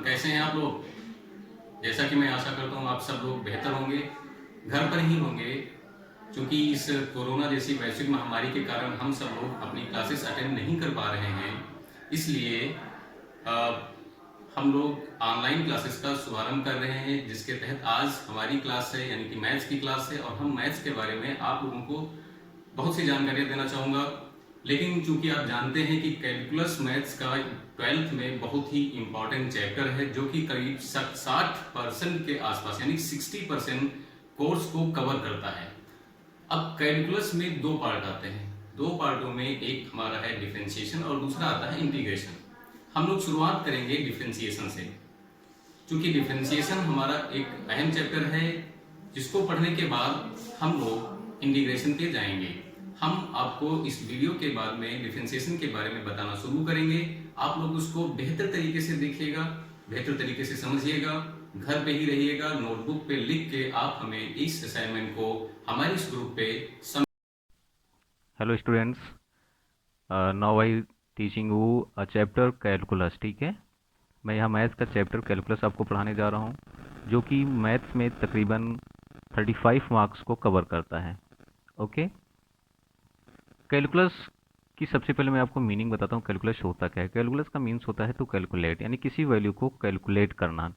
कैसे हैं आप लोग। जैसा कि मैं आशा करता हूँ आप सब लोग बेहतर होंगे, घर पर ही होंगे। क्योंकि इस कोरोना जैसी वैश्विक महामारी के कारण हम सब लोग अपनी क्लासेस अटेंड नहीं कर पा रहे हैं। इसलिए अ, हम लोग ऑनलाइन क्लासेस का शुभारंभ कर रहे हैं, जिसके तहत आज हमारी क्लास है, यानी कि मैथ्स की क्लास है। और हम मैथ्स के बारे में आप लोगों को बहुत सी जानकारियाँ देना चाहूँगा। लेकिन चूंकि आप जानते हैं कि कैलकुलस मैथ्स का 12th में बहुत ही इम्पॉर्टेंट चैप्टर है, जो कि करीब 60% के आसपास यानी 60% कोर्स को कवर करता है। अब कैलकुलस में दो पार्ट आते हैं। दो पार्टों में एक हमारा है डिफरेंशिएशन और दूसरा आता है इंटीग्रेशन। हम लोग शुरुआत करेंगे डिफरेंशिएशन से। चूंकि डिफरेंशिएशन हमारा एक अहम चैप्टर है, जिसको पढ़ने के बाद हम लोग इंटीग्रेशन पे जाएंगे। हम आपको इस वीडियो के बाद में डिफरेंशिएशन के बारे में बताना शुरू करेंगे। आप लोग उसको बेहतर तरीके से देखिएगा, बेहतर तरीके से समझिएगा, घर पे ही रहिएगा। नोटबुक पे लिख के आप हमें इस असाइनमेंट को हमारे इस ग्रुप पे hello students, now I teaching you a chapter calculus. ठीक है, मैं यहाँ मैथ्स का चैप्टर कैलकुलस आपको पढ़ाने जा रहा हूँ, जो कि मैथ्स में तकरीबन 35 मार्क्स को कवर करता है। ओके, कैलकुलस की सबसे पहले मैं आपको मीनिंग बताता हूँ। कैलकुलस होता क्या है? कैलकुलस का मीन्स होता है टू कैलकुलेट, यानी किसी वैल्यू को कैलकुलेट करना।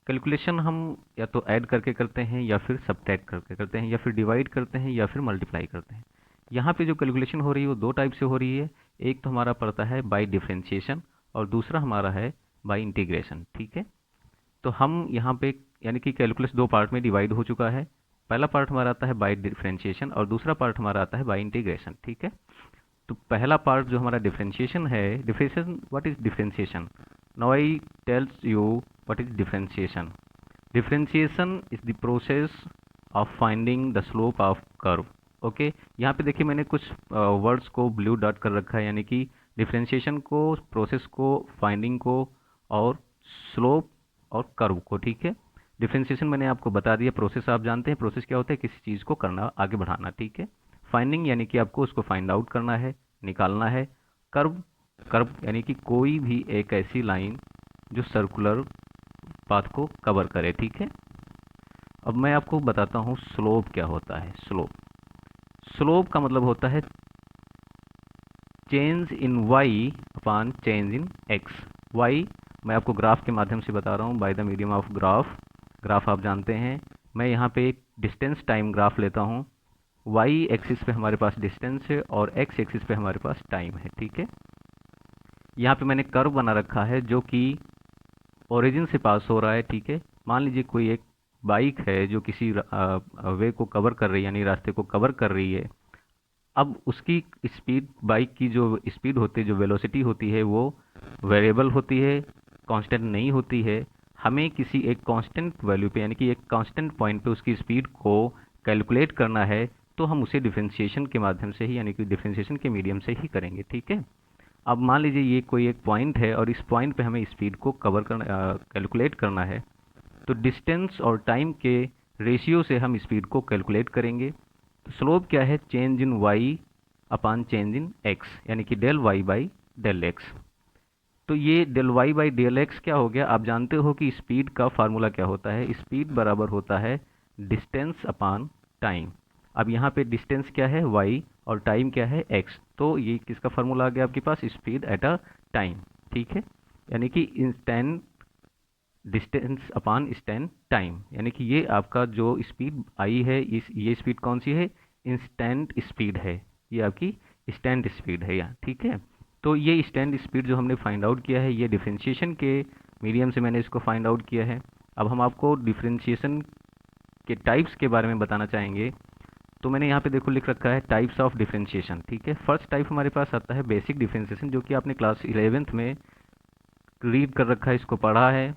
कैलकुलेशन हम या तो ऐड करके करते हैं, या फिर सब्ट्रैक्ट करके करते हैं, या फिर डिवाइड करते हैं, या फिर मल्टीप्लाई करते हैं। यहाँ पे जो कैलकुलेशन हो रही है वो दो टाइप से हो रही है। एक तो हमारा पड़ता है बाय डिफरेंशिएशन, और दूसरा हमारा है बाय इंटीग्रेशन। ठीक है, तो हम यहाँ पे यानी कि कैलकुलस दो पार्ट में डिवाइड हो चुका है। पहला पार्ट हमारा आता है बाय डिफरेंशिएशन और दूसरा पार्ट हमारा आता है बाय इंटीग्रेशन। ठीक है, तो पहला पार्ट जो हमारा डिफरेंशिएशन है, differentiation, what is differentiation? Now I tells you what is differentiation. Differentiation is the process of finding the slope of curve. Okay, यहाँ पे देखिए मैंने कुछ वर्ड्स को ब्लू डॉट कर रखा है, यानी कि डिफरेंशिएशन को, प्रोसेस को, फाइंडिंग को, और स्लोप और कर्व को। ठीक है, डिफरेंशिएशन मैंने आपको बता दिया, प्रोसेस आप जानते हैं, प्रोसेस क्या होता है? किसी चीज़ को करना, आगे बढ़ाना। ठीक है, फाइंडिंग यानी कि आपको उसको फाइंड आउट करना है, निकालना है। कर्व, कर्व यानी कि कोई भी एक ऐसी लाइन जो सर्कुलर पाथ को कवर करे। ठीक है, अब मैं आपको बताता हूँ स्लोप क्या होता है। स्लोप, स्लोप का मतलब होता है change in Y upon change in X. Y मैं आपको ग्राफ के माध्यम से बता रहा हूँ, by the medium of graph. Graph आप जानते हैं। मैं यहाँ पे एक डिस्टेंस टाइम ग्राफ लेता हूँ। वाई एक्सिस पे हमारे पास डिस्टेंस है और एक्स एक्सिस पे हमारे पास टाइम है। ठीक है, यहाँ पे मैंने कर्व बना रखा है जो कि ओरिजिन से पास हो रहा है। ठीक है, मान लीजिए कोई एक बाइक है जो किसी वे को कवर कर रही है, यानी रास्ते को कवर कर रही है। अब उसकी स्पीड, बाइक की जो स्पीड होती है, जो वेलोसिटी होती है, वो वेरिएबल होती है, कांस्टेंट नहीं होती है। हमें किसी एक कांस्टेंट वैल्यू पे, यानी कि एक कांस्टेंट पॉइंट पे उसकी स्पीड को कैलकुलेट करना है, तो हम उसे डिफरेंशिएशन के माध्यम से ही, यानी कि डिफरेंशिएशन के मीडियम से ही करेंगे। ठीक है, अब मान लीजिए ये कोई एक पॉइंट है और इस पॉइंट पे हमें स्पीड को कवर करना, कैलकुलेट करना है, तो डिस्टेंस और टाइम के रेशियो से हम स्पीड को कैलकुलेट करेंगे। तो स्लोप क्या है? Change in Y upon change in X, यानी कि del Y by del X. तो ये del Y by del X क्या हो गया? आप जानते हो कि स्पीड का फार्मूला क्या होता है? स्पीड बराबर होता है डिस्टेंस अपान टाइम। अब यहाँ पे डिस्टेंस क्या है? वाई, और टाइम क्या है? एक्स। तो ये किसका फार्मूला आ गया आपके पास? Speed at a time. ठीक है, यानी कि instant distance upon stand time, यानी कि ये आपका जो स्पीड आई है, इस ये स्पीड कौन सी है? इंस्टेंट स्पीड है, ये आपकी स्टैंड स्पीड है यहाँ। ठीक है, तो ये स्टैंड स्पीड जो हमने फाइंड आउट किया है, ये डिफरेंशिएशन के मीडियम से मैंने इसको फाइंड आउट किया है। अब हम आपको डिफरेंशिएशन के टाइप्स के बारे में बताना चाहेंगे। तो मैंने यहाँ पे देखो लिख रखा है टाइप्स ऑफ डिफरेंशिएशन। ठीक है, फर्स्ट टाइप हमारे पास आता है बेसिक डिफरेंशिएशन, जो कि आपने क्लास 11th में रीड कर रखा है, इसको पढ़ा है।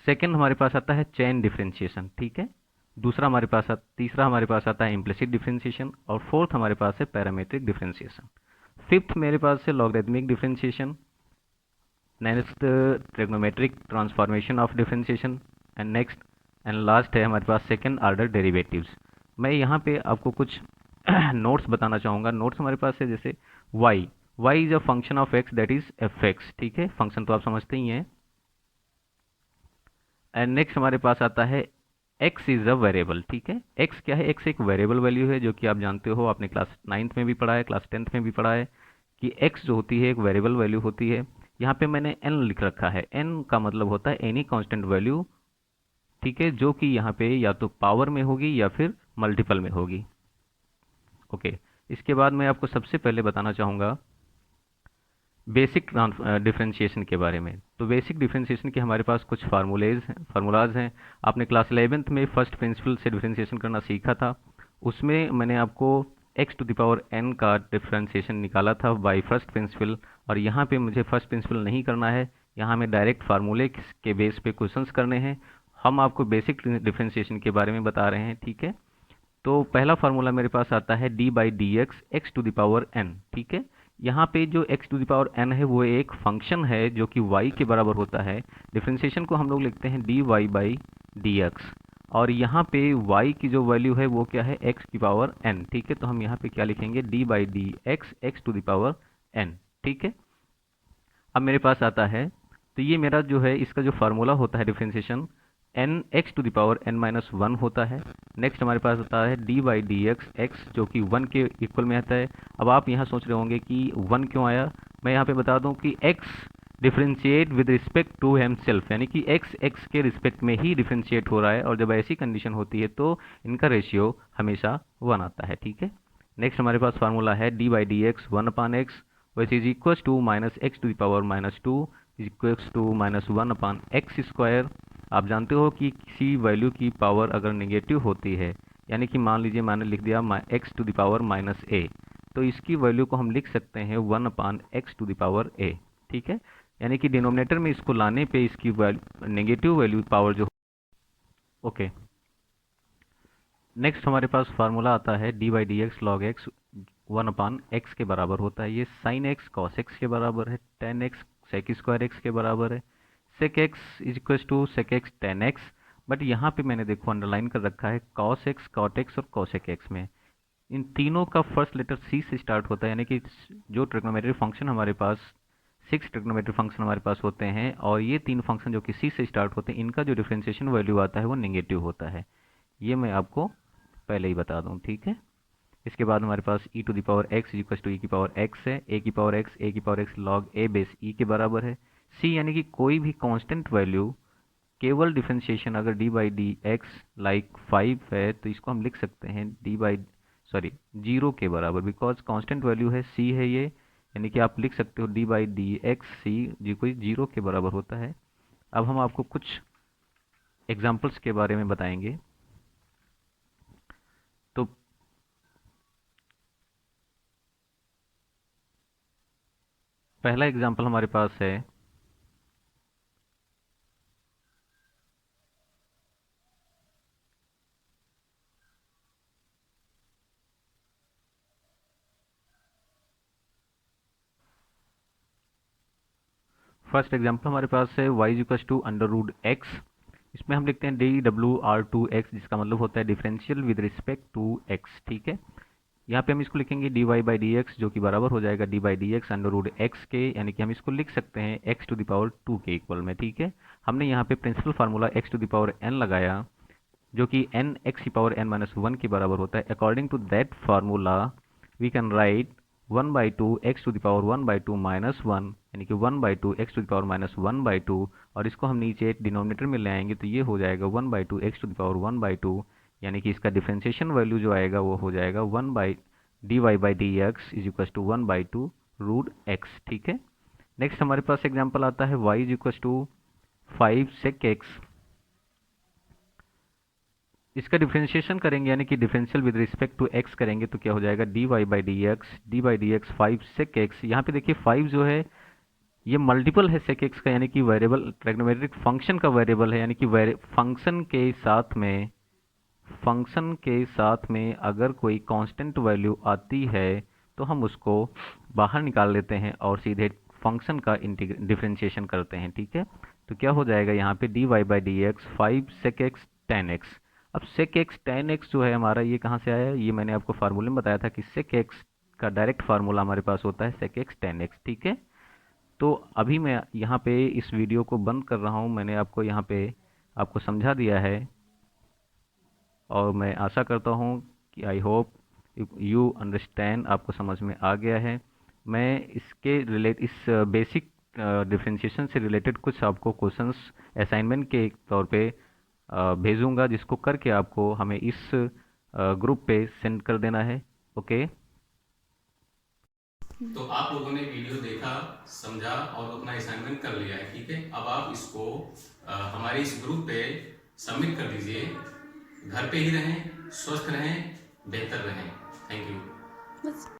सेकंड हमारे पास आता है चेन डिफरेंशिएशन। ठीक है, दूसरा हमारे पास तीसरा हमारे पास आता है इम्प्लिसिट डिफरेंशिएशन, और फोर्थ हमारे पास है पैरामीट्रिक डिफरेंशिएशन। फिफ्थ मेरे पास है logarithmic differentiation. Next trigonometric transformation of differentiation, and next and last है हमारे पास सेकंड ऑर्डर डेरिवेटिव्स। मैं यहाँ पे आपको कुछ नोट्स बताना चाहूँगा। नोट्स हमारे पास है जैसे y, y is a function of x that is F x. ठीक है, फंक्शन तो आप समझते ही हैं। एंड नेक्स्ट हमारे पास आता है x इज़ अ वेरिएबल। ठीक है, x क्या है? x एक वेरिएबल वैल्यू है, जो कि आप जानते हो, आपने क्लास 9th में भी पढ़ा है, क्लास 10th में भी पढ़ा है कि x जो होती है एक वेरिएबल वैल्यू होती है। यहाँ पे मैंने n लिख रखा है। n का मतलब होता है एनी कांस्टेंट वैल्यू, ठीक है, जो कि यहाँ पे या तो पावर में होगी या फिर मल्टीपल में होगी। ओके, इसके बाद मैं आपको सबसे पहले बताना चाहूँगा बेसिक डिफरेंशिएशन के बारे में। तो बेसिक डिफरेंशिएशन के हमारे पास कुछ फार्मूलाज हैं। आपने क्लास 11th में फर्स्ट प्रिंसिपल से डिफरेंशिएशन करना सीखा था। उसमें मैंने आपको x to the power n का डिफरेंशिएशन निकाला था बाय फर्स्ट प्रिंसिपल, और यहाँ पे मुझे फर्स्ट प्रिंसिपल नहीं करना है, यहाँ हमें डायरेक्ट फार्मूले के बेस पे क्वेश्चंस करने हैं। हम आपको बेसिक डिफरेंशिएशन के बारे में बता रहे हैं। ठीक है, तो पहला फार्मूला मेरे पास आता है D by D X X to the power N. ठीक है, यहाँ पे जो x to the power n है वो एक फंक्शन है जो कि y के बराबर होता है। डिफरेंशिएशन को हम लोग लिखते हैं D Y by D X, और यहाँ पे y की जो वैल्यू है वो क्या है? x की पावर n। ठीक है, तो हम यहाँ पे क्या लिखेंगे? D by D X X to the power n। ठीक है, अब मेरे पास आता है, तो ये मेरा जो है इसका जो फार्मूला होता है differentiation, N X to the power n minus one होता है। नेक्स्ट हमारे पास आता है D by D X X, जो कि वन के इक्वल में आता है। अब आप यहाँ सोच रहे होंगे कि वन क्यों आया? मैं यहाँ पे बता दूँ कि x differentiate with respect to himself, यानी कि x के रिस्पेक्ट में ही डिफ्रेंशिएट हो रहा है, और जब ऐसी कंडीशन होती है तो इनका रेशियो हमेशा वन आता है। ठीक है, नेक्स्ट हमारे पास फार्मूला है D by D X one upon X which is equals to minus X to the power minus two is equals to minus one upon X square. आप जानते हो कि किसी वैल्यू की पावर अगर नेगेटिव होती है, यानी कि मान लीजिए मैंने लिख दिया x to the power minus a, तो इसकी वैल्यू को हम लिख सकते हैं one upon x to the power a. ठीक है, यानी कि डिनोमिनेटर में इसको लाने पे इसकी नेगेटिव वैल्यू पावर जो, ओके। नेक्स्ट हमारे पास फार्मूला आता है D by D x log x one upon x के बराबर होता है। ये साइन एक्स कॉस एक्स के बराबर है, tan X sec square X के बराबर है, sec X is equal to sec X tan X. But यहाँ पे मैंने देखो अंडरलाइन कर रखा है कॉस एक्स कॉट एक्स और कॉसेक एक्स में इन तीनों का फर्स्ट लेटर सी से स्टार्ट होता है, यानी कि जो ट्रिग्नोमेट्री फंक्शन हमारे पास 6 ट्रिग्नोमेट्री फंक्शन हमारे पास होते हैं, और ये तीन फंक्शन जो कि सी से स्टार्ट होते हैं, इनका जो डिफरेंशिएशन वैल्यू आता है वो नेगेटिव होता है। ये मैं आपको पहले ही बता दूं। ठीक है, इसके बाद हमारे पास e to the power x equal to E की पावर x है, a की power x log a base e के बराबर है। c यानी कि कोई भी कांस्टेंट वैल्यू, केवल डिफरेंशिएशन अगर d by D X like 5 है तो इसको हम लिख सकते हैं d बाई जीरो के बराबर, बिकॉज कांस्टेंट वैल्यू है c है ये, यानी कि आप लिख सकते हो d बाई डी एक्स सी जी कोई जीरो के बराबर होता है। अब हम आपको कुछ एग्जाम्पल्स के बारे में बताएंगे। तो पहला एग्जाम्पल हमारे पास है फर्स्ट एग्जाम्पल हमारे पास है y equal to under root X. इसमें हम लिखते हैं D W R T X, जिसका मतलब होता है differential with respect to X. ठीक है, यहाँ पे हम इसको लिखेंगे D Y by D X, जो कि बराबर हो जाएगा D by D X under root X के, यानी कि हम इसको लिख सकते हैं X to the power two के इक्वल में। ठीक है, हमने यहाँ पे principal formula X to the power N लगाया, जो कि एन एक्स की पावर एन माइनस वन के बराबर होता है। According to that formula we can write one by two X to the power one by two minus one, यानी कि one by two X to the power minus one by two, और इसको हम नीचे डिनोमिनेटर में ले आएंगे तो ये हो जाएगा one by two X to the power one by two, यानी कि इसका डिफ्रेंशिएशन वैल्यू जो आएगा वो हो जाएगा one by D Y by D X is equal to one by two root X. ठीक है, नेक्स्ट हमारे पास एग्जाम्पल आता है Y is equal to five sec X. इसका डिफरेंशिएशन करेंगे, यानी कि differential with respect to X करेंगे तो क्या हो जाएगा D Y by D X five sec X. यहाँ पे देखिए फाइव जो है ये मल्टीपल है सेक एक्स का, यानी कि वेरिएबल ट्रिग्नोमेट्रिक फंक्शन का वेरिएबल है, यानी कि फंक्शन के साथ में अगर कोई कांस्टेंट वैल्यू आती है तो हम उसको बाहर निकाल लेते हैं और सीधे फंक्शन का डिफरेंशिएशन करते हैं। ठीक है, तो क्या हो जाएगा यहाँ पे D Y by D X five sec X tan X. अब सेक एक्स टेन एक्स जो है हमारा ये कहाँ से आया? ये मैंने आपको फार्मूले में बताया था कि सेक एक्स का डायरेक्ट फार्मूला हमारे पास होता है सेक एक्स टेन एक्स। ठीक है, तो अभी मैं यहाँ पे इस वीडियो को बंद कर रहा हूँ। मैंने आपको यहाँ पे आपको समझा दिया है, और मैं आशा करता हूँ कि आई होप यू अंडरस्टैंड, आपको समझ में आ गया है। मैं इस बेसिक डिफरेंशिएशन से रिलेटेड कुछ आपको क्वेश्चंस असाइनमेंट के तौर पे भेजूंगा, जिसको करके आपको हमें इस ग्रुप पे सेंड कर देना है। ओके। तो आप लोगों ने वीडियो देखा, समझा और अपना असाइनमेंट कर लिया है, ठीक है। अब आप इसको हमारे इस ग्रुप पे सबमिट कर दीजिए। घर पे ही रहें, स्वस्थ रहें, बेहतर रहें। Thank you.